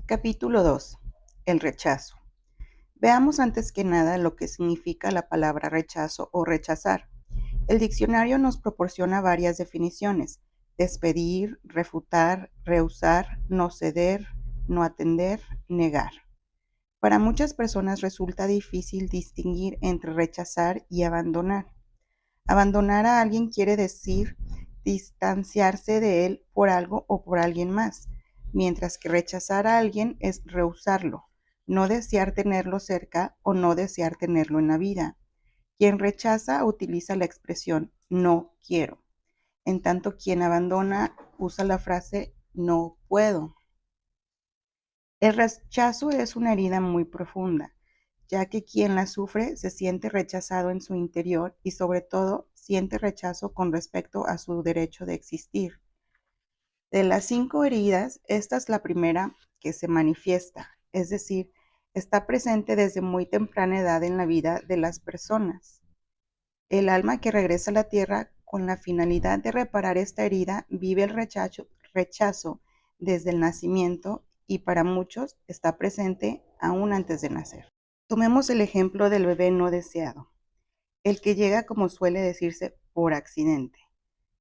Capítulo 2. El rechazo. Veamos antes que nada lo que significa la palabra rechazo o rechazar. El diccionario nos proporciona varias definiciones: despedir, refutar, rehusar, no ceder, no atender, negar. Para muchas personas resulta difícil distinguir entre rechazar y abandonar. Abandonar a alguien quiere decir distanciarse de él por algo o por alguien más, mientras que rechazar a alguien es rehusarlo, no desear tenerlo cerca o no desear tenerlo en la vida. Quien rechaza utiliza la expresión no quiero, en tanto quien abandona usa la frase no puedo. El rechazo es una herida muy profunda, ya que quien la sufre se siente rechazado en su interior y sobre todo siente rechazo con respecto a su derecho de existir. De las 5 heridas, esta es la primera que se manifiesta, es decir, está presente desde muy temprana edad en la vida de las personas. El alma que regresa a la tierra con la finalidad de reparar esta herida vive el rechazo desde el nacimiento y para muchos está presente aún antes de nacer. Tomemos el ejemplo del bebé no deseado, el que llega, como suele decirse, por accidente.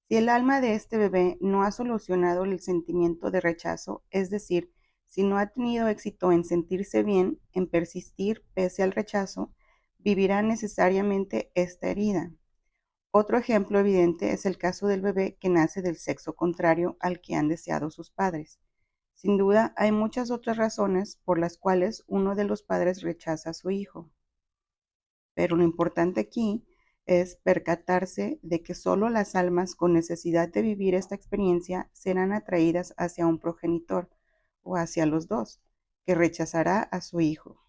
Si el alma de este bebé no ha solucionado el sentimiento de rechazo, es decir, si no ha tenido éxito en sentirse bien, en persistir pese al rechazo, vivirá necesariamente esta herida. Otro ejemplo evidente es el caso del bebé que nace del sexo contrario al que han deseado sus padres. Sin duda, hay muchas otras razones por las cuales uno de los padres rechaza a su hijo. Pero lo importante aquí es percatarse de que solo las almas con necesidad de vivir esta experiencia serán atraídas hacia un progenitor o hacia los dos, que rechazará a su hijo.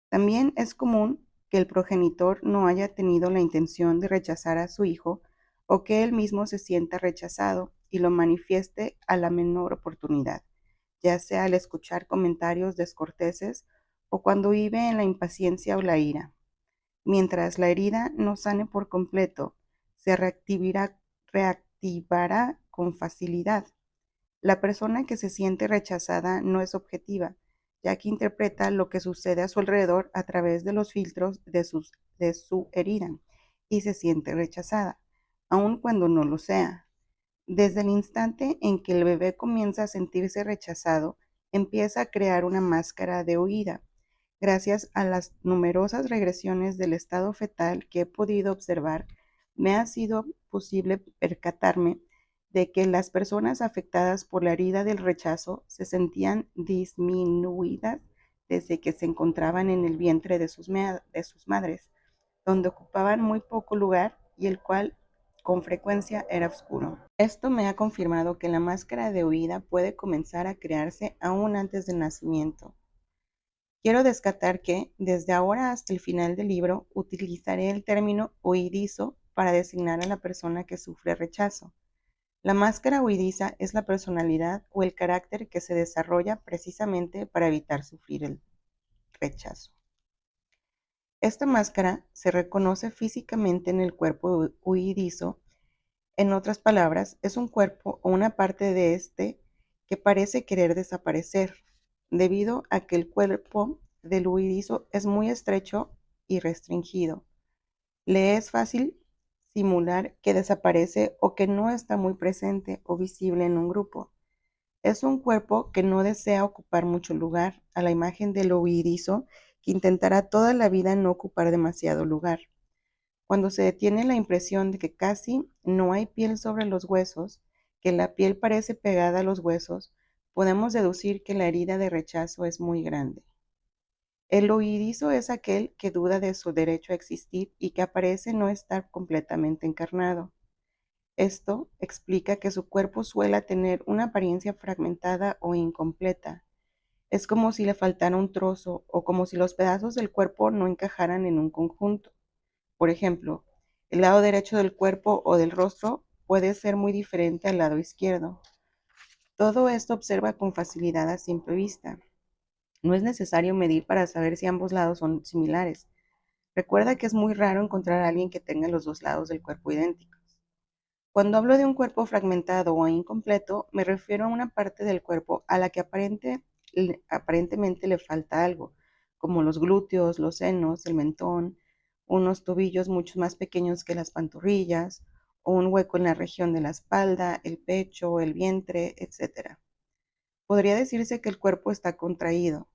También es común que el progenitor no haya tenido la intención de rechazar a su hijo o que él mismo se sienta rechazado y lo manifieste a la menor oportunidad, ya sea al escuchar comentarios descorteses o cuando vive en la impaciencia o la ira. Mientras la herida no sane por completo, se reactivará con facilidad. La persona que se siente rechazada no es objetiva, ya que interpreta lo que sucede a su alrededor a través de los filtros de su herida y se siente rechazada, aun cuando no lo sea. Desde el instante en que el bebé comienza a sentirse rechazado, empieza a crear una máscara de huida. Gracias a las numerosas regresiones del estado fetal que he podido observar, me ha sido posible percatarme de que las personas afectadas por la herida del rechazo se sentían disminuidas desde que se encontraban en el vientre de sus madres, donde ocupaban muy poco lugar y el cual con frecuencia era oscuro. Esto me ha confirmado que la máscara de huida puede comenzar a crearse aún antes del nacimiento. Quiero destacar que, desde ahora hasta el final del libro, utilizaré el término huidizo para designar a la persona que sufre rechazo. La máscara huidiza es la personalidad o el carácter que se desarrolla precisamente para evitar sufrir el rechazo. Esta máscara se reconoce físicamente en el cuerpo huidizo. En otras palabras, es un cuerpo o una parte de este que parece querer desaparecer, debido a que el cuerpo del huidizo es muy estrecho y restringido. Le es fácil simular que desaparece o que no está muy presente o visible en un grupo. Es un cuerpo que no desea ocupar mucho lugar, a la imagen del huidizo que intentará toda la vida no ocupar demasiado lugar. Cuando se detiene la impresión de que casi no hay piel sobre los huesos, que la piel parece pegada a los huesos, podemos deducir que la herida de rechazo es muy grande. El huidizo es aquel que duda de su derecho a existir y que aparece no estar completamente encarnado. Esto explica que su cuerpo suele tener una apariencia fragmentada o incompleta. Es como si le faltara un trozo o como si los pedazos del cuerpo no encajaran en un conjunto. Por ejemplo, el lado derecho del cuerpo o del rostro puede ser muy diferente al lado izquierdo. Todo esto observa con facilidad a simple vista. No es necesario medir para saber si ambos lados son similares. Recuerda que es muy raro encontrar a alguien que tenga los dos lados del cuerpo idénticos. Cuando hablo de un cuerpo fragmentado o incompleto, me refiero a una parte del cuerpo a la que aparente aparentemente le falta algo, como los glúteos, los senos, el mentón, unos tobillos mucho más pequeños que las pantorrillas, o un hueco en la región de la espalda, el pecho, el vientre, etc. Podría decirse que el cuerpo está contraído,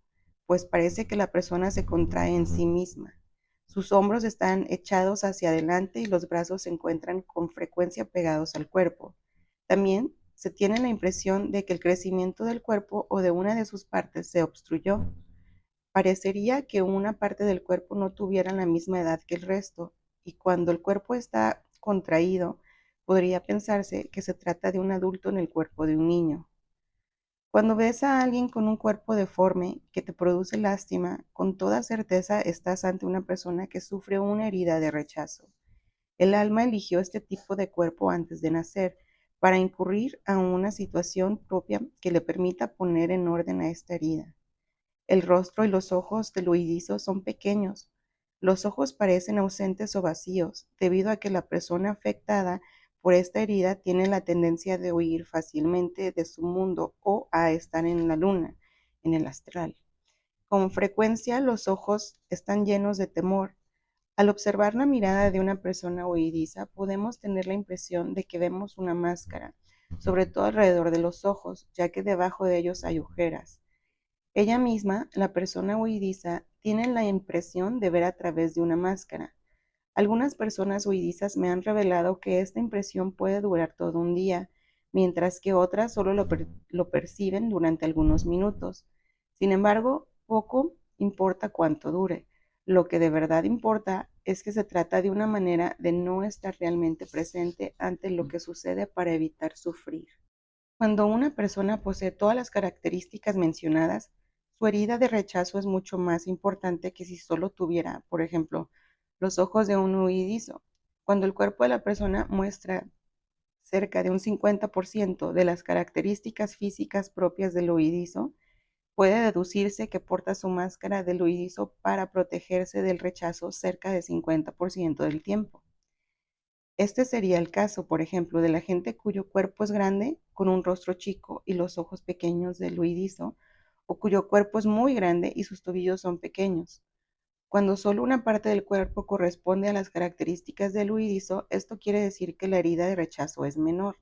pues parece que la persona se contrae en sí misma. Sus hombros están echados hacia adelante y los brazos se encuentran con frecuencia pegados al cuerpo. También se tiene la impresión de que el crecimiento del cuerpo o de una de sus partes se obstruyó. Parecería que una parte del cuerpo no tuviera la misma edad que el resto, y cuando el cuerpo está contraído, podría pensarse que se trata de un adulto en el cuerpo de un niño. Cuando ves a alguien con un cuerpo deforme que te produce lástima, con toda certeza estás ante una persona que sufre una herida de rechazo. El alma eligió este tipo de cuerpo antes de nacer para incurrir a una situación propia que le permita poner en orden a esta herida. El rostro y los ojos del huidizo son pequeños. Los ojos parecen ausentes o vacíos, debido a que la persona afectada por esta herida tiene la tendencia de huir fácilmente de su mundo o a estar en la luna, en el astral. Con frecuencia los ojos están llenos de temor. Al observar la mirada de una persona huidiza, podemos tener la impresión de que vemos una máscara, sobre todo alrededor de los ojos, ya que debajo de ellos hay ojeras. Ella misma, la persona huidiza, tiene la impresión de ver a través de una máscara. Algunas personas huidizas me han revelado que esta impresión puede durar todo un día, mientras que otras solo lo perciben durante algunos minutos. Sin embargo, poco importa cuánto dure. Lo que de verdad importa es que se trata de una manera de no estar realmente presente ante lo que sucede para evitar sufrir. Cuando una persona posee todas las características mencionadas, su herida de rechazo es mucho más importante que si solo tuviera, por ejemplo, los ojos de un huidizo. Cuando el cuerpo de la persona muestra cerca de un 50% de las características físicas propias del huidizo, puede deducirse que porta su máscara del huidizo para protegerse del rechazo cerca del 50% del tiempo. Este sería el caso, por ejemplo, de la gente cuyo cuerpo es grande, con un rostro chico y los ojos pequeños del huidizo, o cuyo cuerpo es muy grande y sus tobillos son pequeños. Cuando solo una parte del cuerpo corresponde a las características del huidizo, esto quiere decir que la herida de rechazo es menor.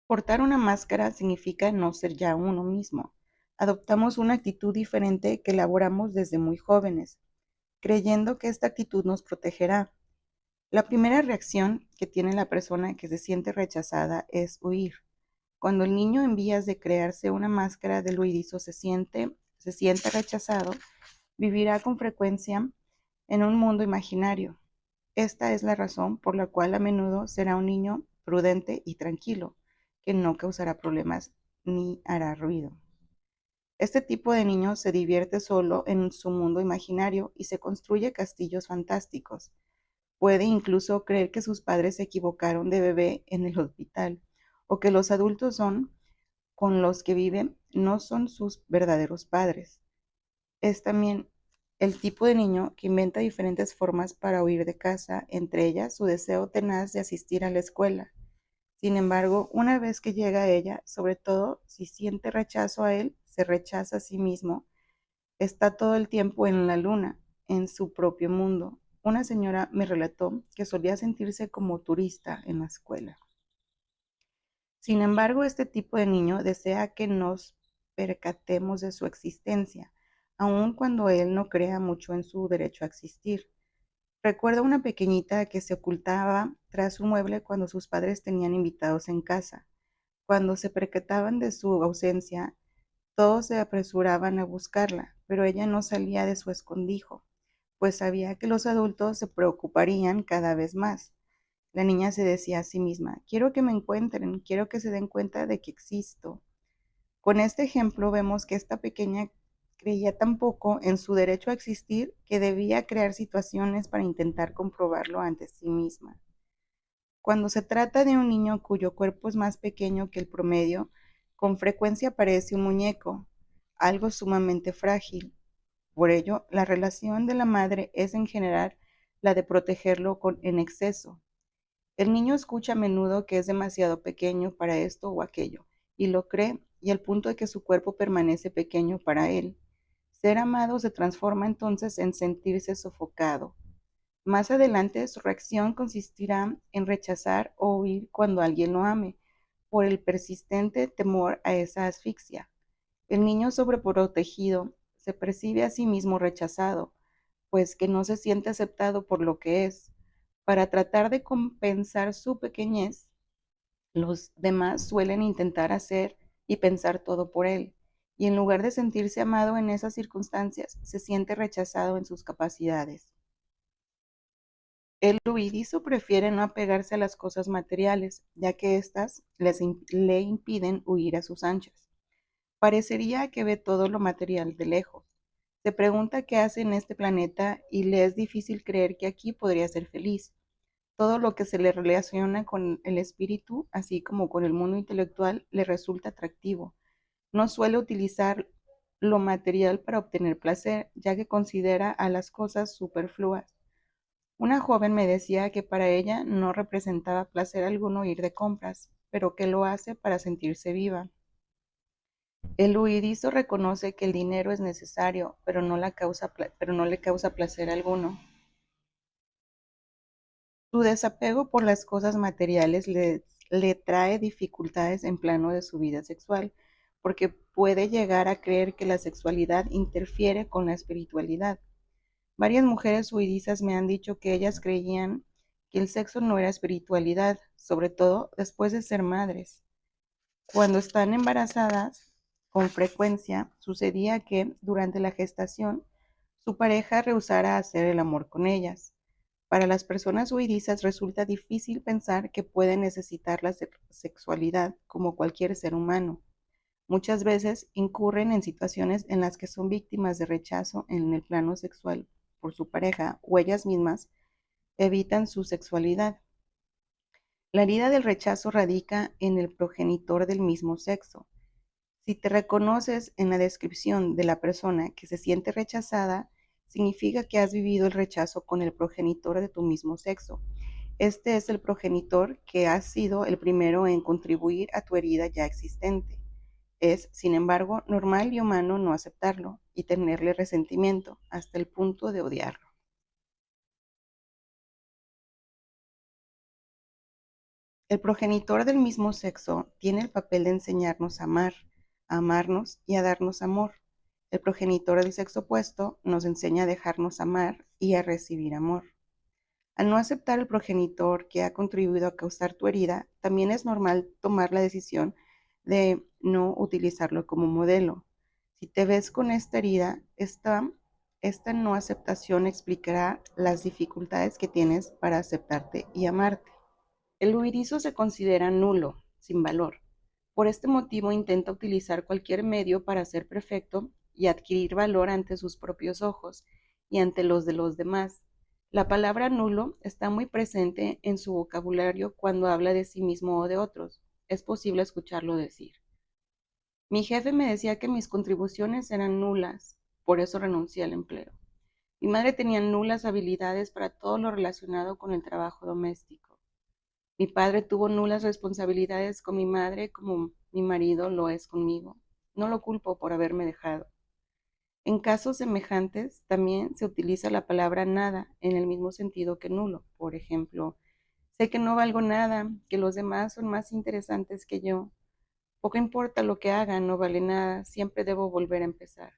Portar una máscara significa no ser ya uno mismo. Adoptamos una actitud diferente que elaboramos desde muy jóvenes, creyendo que esta actitud nos protegerá. La primera reacción que tiene la persona que se siente rechazada es huir. Cuando el niño en vías de crearse una máscara del huidizo se siente rechazado, vivirá con frecuencia en un mundo imaginario. Esta es la razón por la cual a menudo será un niño prudente y tranquilo, que no causará problemas ni hará ruido. Este tipo de niño se divierte solo en su mundo imaginario y se construye castillos fantásticos. Puede incluso creer que sus padres se equivocaron de bebé en el hospital o que los adultos con los que vive no son sus verdaderos padres. Es también el tipo de niño que inventa diferentes formas para huir de casa, entre ellas su deseo tenaz de asistir a la escuela. Sin embargo, una vez que llega a ella, sobre todo si siente rechazo a él, se rechaza a sí mismo. Está todo el tiempo en la luna, en su propio mundo. Una señora me relató que solía sentirse como turista en la escuela. Sin embargo, este tipo de niño desea que nos percatemos de su existencia, aun cuando él no crea mucho en su derecho a existir. Recuerda una pequeñita que se ocultaba tras un mueble cuando sus padres tenían invitados en casa. Cuando se percataban de su ausencia, todos se apresuraban a buscarla, pero ella no salía de su escondrijo, pues sabía que los adultos se preocuparían cada vez más. La niña se decía a sí misma: quiero que me encuentren, quiero que se den cuenta de que existo. Con este ejemplo vemos que esta pequeña creía tan poco en su derecho a existir que debía crear situaciones para intentar comprobarlo ante sí misma. Cuando se trata de un niño cuyo cuerpo es más pequeño que el promedio, con frecuencia parece un muñeco, algo sumamente frágil. Por ello, la relación de la madre es en general la de protegerlo en exceso. El niño escucha a menudo que es demasiado pequeño para esto o aquello, y lo cree y al punto de que su cuerpo permanece pequeño para él. Ser amado se transforma entonces en sentirse sofocado. Más adelante, su reacción consistirá en rechazar o huir cuando alguien lo ame, por el persistente temor a esa asfixia. El niño sobreprotegido se percibe a sí mismo rechazado, pues que no se siente aceptado por lo que es. Para tratar de compensar su pequeñez, los demás suelen intentar hacer y pensar todo por él, y en lugar de sentirse amado en esas circunstancias, se siente rechazado en sus capacidades. El huidizo prefiere no apegarse a las cosas materiales, ya que éstas le impiden huir a sus anchas. Parecería que ve todo lo material de lejos. Se pregunta qué hace en este planeta y le es difícil creer que aquí podría ser feliz. Todo lo que se le relaciona con el espíritu, así como con el mundo intelectual, le resulta atractivo. No suele utilizar lo material para obtener placer, ya que considera a las cosas superfluas. Una joven me decía que para ella no representaba placer alguno ir de compras, pero que lo hace para sentirse viva. El huidizo reconoce que el dinero es necesario, pero no le causa placer alguno. Su desapego por las cosas materiales le trae dificultades en plano de su vida sexual, porque puede llegar a creer que la sexualidad interfiere con la espiritualidad. Varias mujeres huidizas me han dicho que ellas creían que el sexo no era espiritualidad, sobre todo después de ser madres. Cuando están embarazadas, con frecuencia sucedía que durante la gestación su pareja rehusara hacer el amor con ellas. Para las personas huidizas resulta difícil pensar que pueden necesitar la sexualidad como cualquier ser humano. Muchas veces incurren en situaciones en las que son víctimas de rechazo en el plano sexual por su pareja o ellas mismas evitan su sexualidad. La herida del rechazo radica en el progenitor del mismo sexo. Si te reconoces en la descripción de la persona que se siente rechazada, significa que has vivido el rechazo con el progenitor de tu mismo sexo. Este es el progenitor que ha sido el primero en contribuir a tu herida ya existente. Es, sin embargo, normal y humano no aceptarlo y tenerle resentimiento hasta el punto de odiarlo. El progenitor del mismo sexo tiene el papel de enseñarnos a amar, a amarnos y a darnos amor. El progenitor del sexo opuesto nos enseña a dejarnos amar y a recibir amor. Al no aceptar el progenitor que ha contribuido a causar tu herida, también es normal tomar la decisión de no utilizarlo como modelo. Si te ves con esta herida, esta no aceptación explicará las dificultades que tienes para aceptarte y amarte. El huirizo se considera nulo, sin valor. Por este motivo intenta utilizar cualquier medio para ser perfecto y adquirir valor ante sus propios ojos y ante los de los demás. La palabra nulo está muy presente en su vocabulario cuando habla de sí mismo o de otros. Es posible escucharlo decir: mi jefe me decía que mis contribuciones eran nulas, por eso renuncié al empleo. Mi madre tenía nulas habilidades para todo lo relacionado con el trabajo doméstico. Mi padre tuvo nulas responsabilidades con mi madre como mi marido lo es conmigo. No lo culpo por haberme dejado. En casos semejantes, también se utiliza la palabra nada en el mismo sentido que nulo. Por ejemplo, sé que no valgo nada, que los demás son más interesantes que yo. Poco importa lo que haga, no vale nada, siempre debo volver a empezar.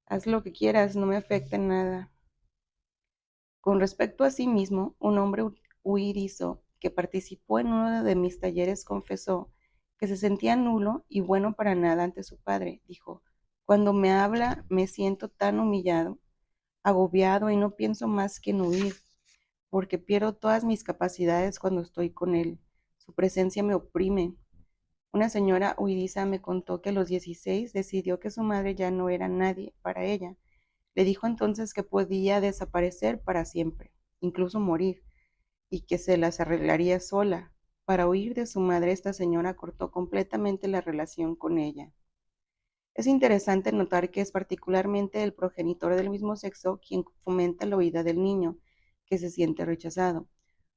Haz lo que quieras, no me afecta en nada. Con respecto a sí mismo, un hombre huirizo que participó en uno de mis talleres confesó que se sentía nulo y bueno para nada ante su padre. Dijo: cuando me habla me siento tan humillado, agobiado y no pienso más que en huir, porque pierdo todas mis capacidades cuando estoy con él. Su presencia me oprime. Una señora huidiza me contó que a los 16 decidió que su madre ya no era nadie para ella. Le dijo entonces que podía desaparecer para siempre, incluso morir, y que se las arreglaría sola. Para huir de su madre, esta señora cortó completamente la relación con ella. Es interesante notar que es particularmente el progenitor del mismo sexo quien fomenta la huida del niño, que se siente rechazado.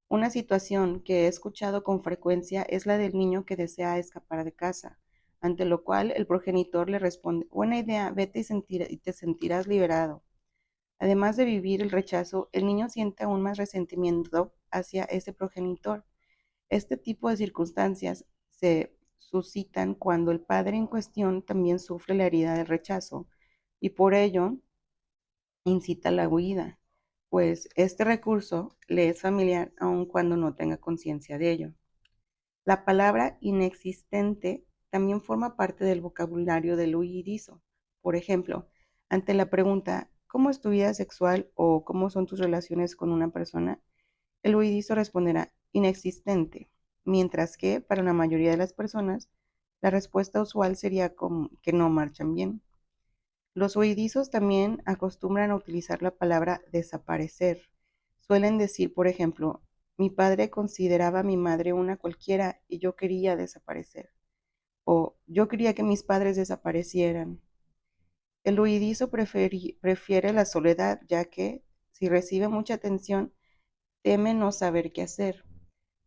Una situación que he escuchado con frecuencia es la del niño que desea escapar de casa. ante lo cual el progenitor le responde: buena idea, vete y te sentirás liberado. Además de vivir el rechazo, el niño siente aún más resentimiento hacia ese progenitor. Este tipo de circunstancias se suscitan cuando el padre en cuestión también sufre la herida del rechazo y por ello incita a la huida, pues este recurso le es familiar aun cuando no tenga conciencia de ello. La palabra inexistente también forma parte del vocabulario del huidizo. Por ejemplo, ante la pregunta ¿cómo es tu vida sexual o cómo son tus relaciones con una persona?, el huidizo responderá inexistente, mientras que para la mayoría de las personas la respuesta usual sería como que no marchan bien. Los huidizos también acostumbran a utilizar la palabra desaparecer. Suelen decir, por ejemplo, mi padre consideraba a mi madre una cualquiera y yo quería desaparecer. O yo quería que mis padres desaparecieran. El huidizo prefiere la soledad, ya que, si recibe mucha atención, teme no saber qué hacer.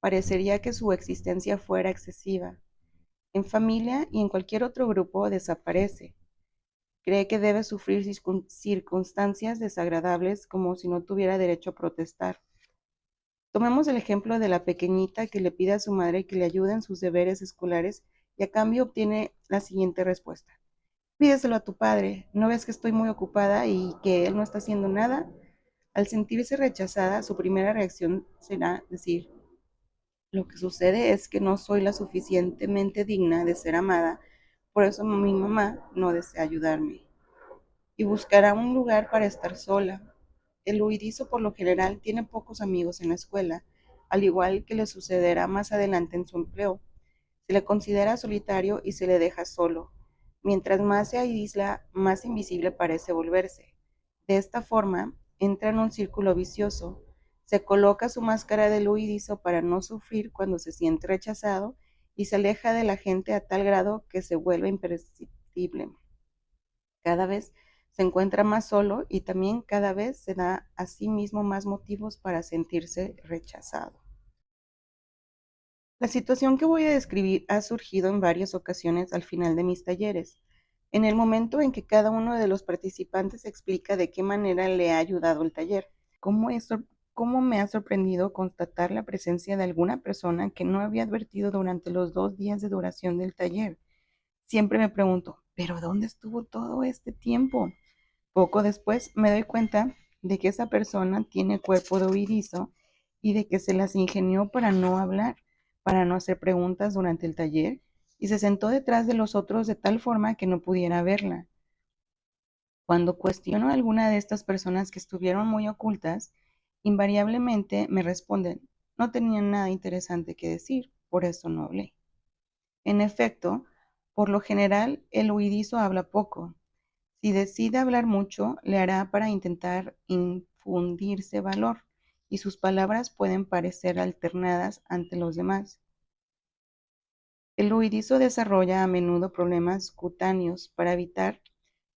Parecería que su existencia fuera excesiva. En familia y en cualquier otro grupo desaparece. Cree que debe sufrir circunstancias desagradables como si no tuviera derecho a protestar. Tomemos el ejemplo de la pequeñita que le pide a su madre que le ayude en sus deberes escolares y a cambio obtiene la siguiente respuesta: pídeselo a tu padre, ¿no ves que estoy muy ocupada y que él no está haciendo nada? Al sentirse rechazada, su primera reacción será decir: lo que sucede es que no soy la suficientemente digna de ser amada, por eso mi mamá no desea ayudarme. Y buscará un lugar para estar sola. El huidizo por lo general tiene pocos amigos en la escuela, al igual que le sucederá más adelante en su empleo. Se le considera solitario y se le deja solo. Mientras más se aísla, más invisible parece volverse. De esta forma, entra en un círculo vicioso. Se coloca su máscara de huidizo para no sufrir cuando se siente rechazado y se aleja de la gente a tal grado que se vuelve imperceptible. Cada vez se encuentra más solo y también cada vez se da a sí mismo más motivos para sentirse rechazado. La situación que voy a describir ha surgido en varias ocasiones al final de mis talleres, en el momento en que cada uno de los participantes explica de qué manera le ha ayudado el taller. ¿Cómo, cómo me ha sorprendido constatar la presencia de alguna persona que no había advertido durante los 2 días de duración del taller? Siempre me pregunto, ¿pero dónde estuvo todo este tiempo? Poco después me doy cuenta de que esa persona tiene cuerpo de oidizo y de que se las ingenió para no hablar, para no hacer preguntas durante el taller y se sentó detrás de los otros de tal forma que no pudiera verla. Cuando cuestiono a alguna de estas personas que estuvieron muy ocultas, invariablemente me responden: no tenían nada interesante que decir, por eso no hablé. En efecto, por lo general, el huidizo habla poco. Si decide hablar mucho, le hará para intentar infundirse valor, y sus palabras pueden parecer alternadas ante los demás. El huidizo desarrolla a menudo problemas cutáneos para evitar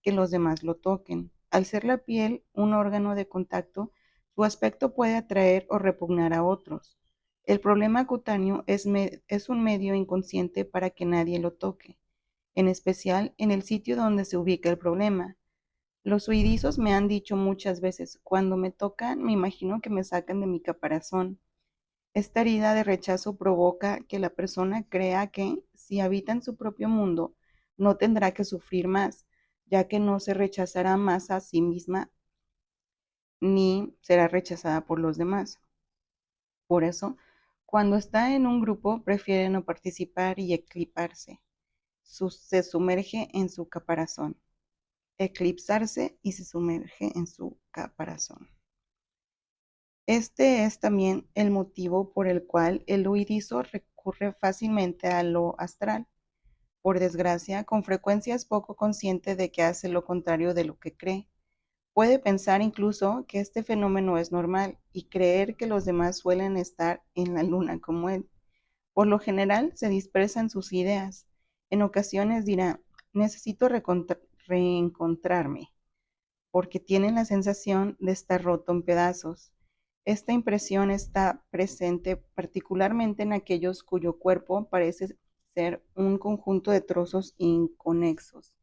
que los demás lo toquen. Al ser la piel un órgano de contacto, su aspecto puede atraer o repugnar a otros. El problema cutáneo es un medio inconsciente para que nadie lo toque, en especial en el sitio donde se ubica el problema. Los huidizos me han dicho muchas veces: cuando me tocan, me imagino que me sacan de mi caparazón. Esta herida de rechazo provoca que la persona crea que, si habita en su propio mundo, no tendrá que sufrir más, ya que no se rechazará más a sí misma ni será rechazada por los demás. Por eso, cuando está en un grupo, prefiere no participar y eclipsarse. Se sumerge en su caparazón. Eclipsarse y se sumerge en su caparazón. Este es también el motivo por el cual el huidizo recurre fácilmente a lo astral. Por desgracia, con frecuencia es poco consciente de que hace lo contrario de lo que cree. Puede pensar incluso que este fenómeno es normal y creer que los demás suelen estar en la luna como él. Por lo general, se dispersa en sus ideas. En ocasiones dirá: necesito reencontrarme, porque tiene la sensación de estar roto en pedazos. Esta impresión está presente particularmente en aquellos cuyo cuerpo parece ser un conjunto de trozos inconexos.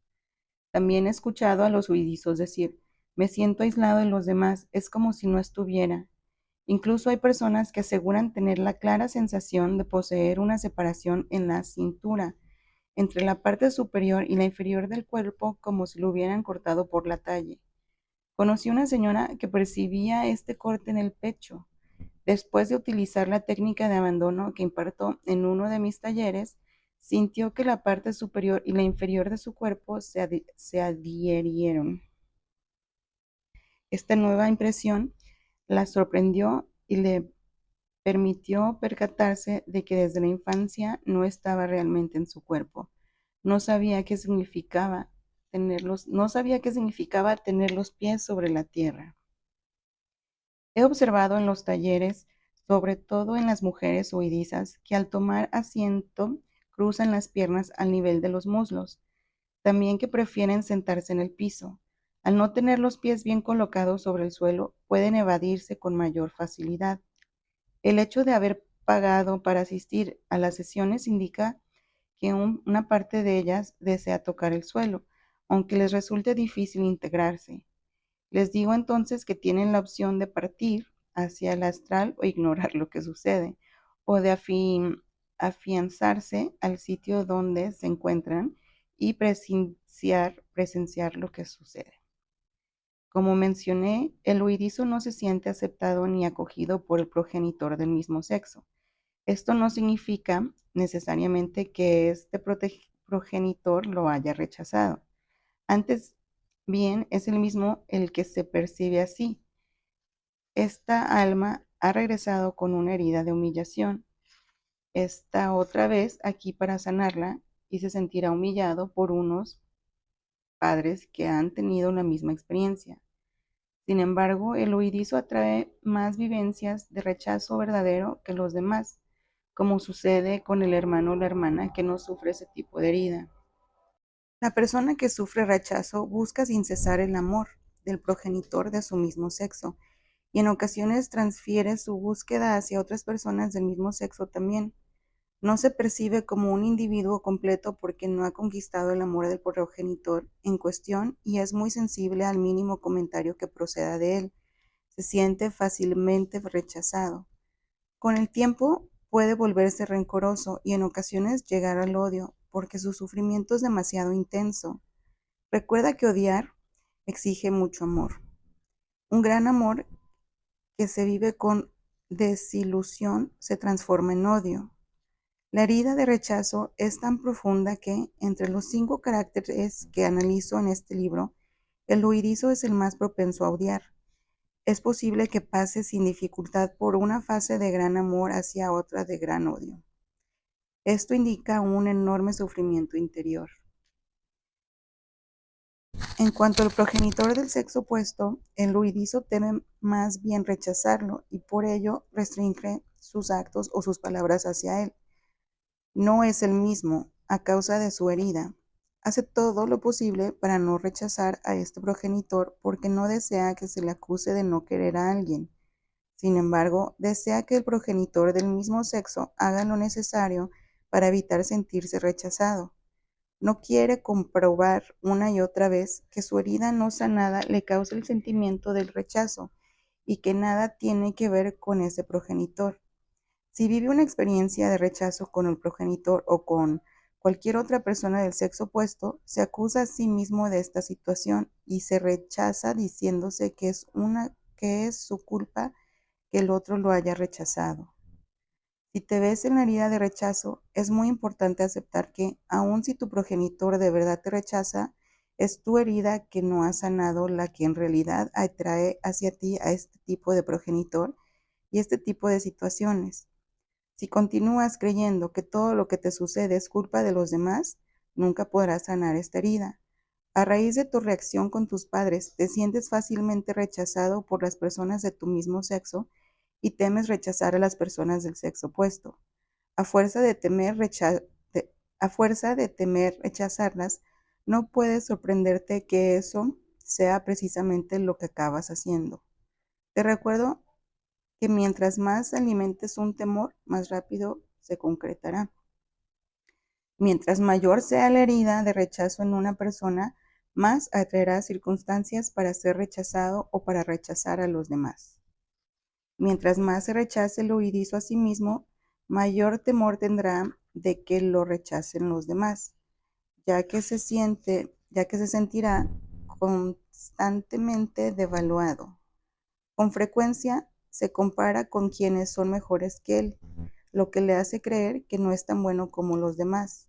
También he escuchado a los huidizos decir, me siento aislado de los demás, es como si no estuviera. Incluso hay personas que aseguran tener la clara sensación de poseer una separación en la cintura, entre la parte superior y la inferior del cuerpo, como si lo hubieran cortado por la talle. Conocí una señora que percibía este corte en el pecho. Después de utilizar la técnica de abandono que imparto en uno de mis talleres, sintió que la parte superior y la inferior de su cuerpo se adhirieron. Esta nueva impresión la sorprendió y le permitió percatarse de que desde la infancia no estaba realmente en su cuerpo. No sabía qué significaba tener los pies sobre la tierra. He observado en los talleres, sobre todo en las mujeres huidizas, que al tomar asiento cruzan las piernas al nivel de los muslos, también que prefieren sentarse en el piso. Al no tener los pies bien colocados sobre el suelo, pueden evadirse con mayor facilidad. El hecho de haber pagado para asistir a las sesiones indica que una parte de ellas desea tocar el suelo, aunque les resulte difícil integrarse. Les digo entonces que tienen la opción de partir hacia el astral o ignorar lo que sucede, o de afianzarse al sitio donde se encuentran y presenciar lo que sucede. Como mencioné, el huidizo no se siente aceptado ni acogido por el progenitor del mismo sexo. Esto no significa necesariamente que este progenitor lo haya rechazado. Antes bien, es el mismo el que se percibe así. Esta alma ha regresado con una herida de humillación. Está otra vez aquí para sanarla y se sentirá humillado por unos padres que han tenido la misma experiencia. Sin embargo, el huidizo atrae más vivencias de rechazo verdadero que los demás, como sucede con el hermano o la hermana que no sufre ese tipo de herida. La persona que sufre rechazo busca sin cesar el amor del progenitor de su mismo sexo y en ocasiones transfiere su búsqueda hacia otras personas del mismo sexo también. No se percibe como un individuo completo porque no ha conquistado el amor del progenitor en cuestión y es muy sensible al mínimo comentario que proceda de él. Se siente fácilmente rechazado. Con el tiempo puede volverse rencoroso y en ocasiones llegar al odio porque su sufrimiento es demasiado intenso. Recuerda que odiar exige mucho amor. Un gran amor que se vive con desilusión se transforma en odio. La herida de rechazo es tan profunda que, entre los 5 caracteres que analizo en este libro, el huidizo es el más propenso a odiar. Es posible que pase sin dificultad por una fase de gran amor hacia otra de gran odio. Esto indica un enorme sufrimiento interior. En cuanto al progenitor del sexo opuesto, el huidizo teme más bien rechazarlo y por ello restringe sus actos o sus palabras hacia él. No es el mismo a causa de su herida. Hace todo lo posible para no rechazar a este progenitor porque no desea que se le acuse de no querer a alguien. Sin embargo, desea que el progenitor del mismo sexo haga lo necesario para evitar sentirse rechazado. No quiere comprobar una y otra vez que su herida no sanada le causa el sentimiento del rechazo y que nada tiene que ver con ese progenitor. Si vive una experiencia de rechazo con el progenitor o con cualquier otra persona del sexo opuesto, se acusa a sí mismo de esta situación y se rechaza diciéndose que es su culpa que el otro lo haya rechazado. Si te ves en la herida de rechazo, es muy importante aceptar que, aun si tu progenitor de verdad te rechaza, es tu herida que no ha sanado la que en realidad atrae hacia ti a este tipo de progenitor y este tipo de situaciones. Si continúas creyendo que todo lo que te sucede es culpa de los demás, nunca podrás sanar esta herida. A raíz de tu reacción con tus padres, te sientes fácilmente rechazado por las personas de tu mismo sexo y temes rechazar a las personas del sexo opuesto. A fuerza de temer, rechazarlas, no puedes sorprenderte que eso sea precisamente lo que acabas haciendo. Te recuerdo que mientras más alimentes un temor, más rápido se concretará. Mientras mayor sea la herida de rechazo en una persona, más atraerá circunstancias para ser rechazado o para rechazar a los demás. Mientras más se rechace el huidizo a sí mismo, mayor temor tendrá de que lo rechacen los demás, ya que se sentirá constantemente devaluado. Con frecuencia se compara con quienes son mejores que él, lo que le hace creer que no es tan bueno como los demás.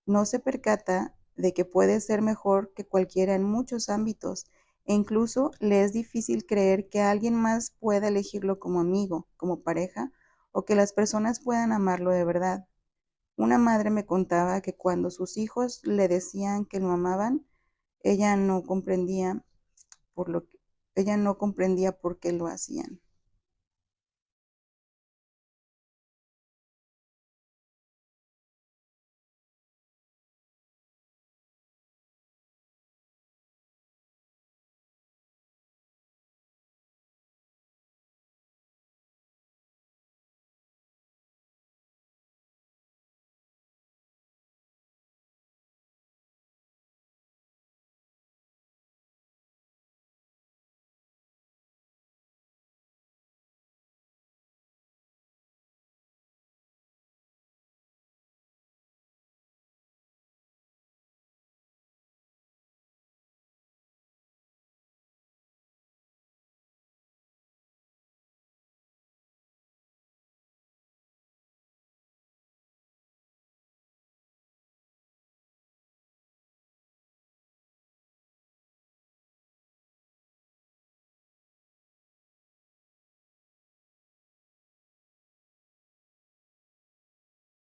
No se percata de que puede ser mejor que cualquiera en muchos ámbitos e incluso le es difícil creer que alguien más pueda elegirlo como amigo, como pareja o que las personas puedan amarlo de verdad. Una madre me contaba que cuando sus hijos le decían que lo amaban, ella no comprendía por lo que, ella no comprendía por qué lo hacían.